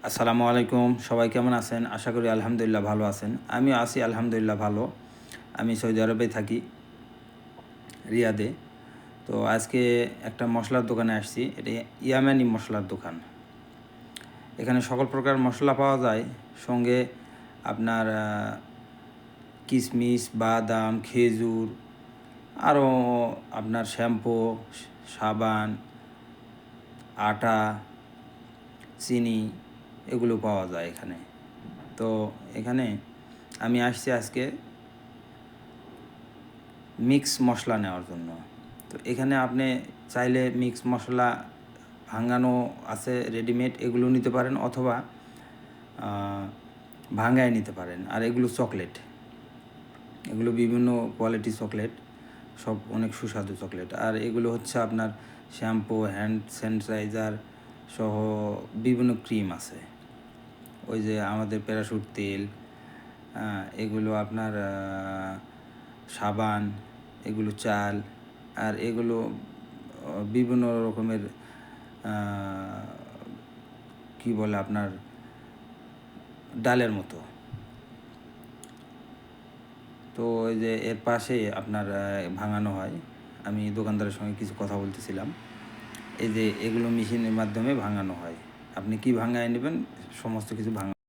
আসসালামু আলাইকুম, সবাই কেমন আছেন? আশা করি আলহামদুলিল্লাহ ভালো আছেন। আমিও আছি আলহামদুলিল্লাহ ভালো। আমি সৌদি আরবে থাকি, রিয়াদে। তো আজকে একটা মশলার দোকানে আসছি। এটা ইয়ামানি মশলার দোকান। এখানে সকল প্রকার মশলা পাওয়া যায়, সঙ্গে আপনার কিশমিশ, বাদাম, খেজুর, আরও আপনার শ্যাম্পু, সাবান, আটা, চিনি এগুলো পাওয়া যায় এখানে। তো এখানে আমি আসছি আজকে মিক্স মশলা নেওয়ার জন্য। তো এখানে আপনি চাইলে মিক্স মশলা ভাঙানো আছে রেডিমেড, এগুলো নিতে পারেন, অথবা ভাঙায় নিতে পারেন। আর এগুলো চকলেট, এগুলো বিভিন্ন কোয়ালিটি চকলেট, সব অনেক সুস্বাদু চকলেট। আর এগুলো হচ্ছে আপনার শ্যাম্পু, হ্যান্ড স্যানিটাইজার সহ বিভিন্ন ক্রিম আছে। ওই যে আমাদের প্যারাশুট তেল, এগুলো আপনার সাবান, এগুলো চাল, আর এগুলো বিভিন্ন রকমের কি বলে আপনার ডালের মতো। তো ওই যে এর পাশে আপনার ভাঙানো হয়। আমি দোকানদারের সঙ্গে কিছু কথা বলতেছিলাম। এই যে এগুলো মেশিনের মাধ্যমে ভাঙানো হয়। আপনি কি ভাঙায় নেবেন, সমস্ত কিছু ভাঙা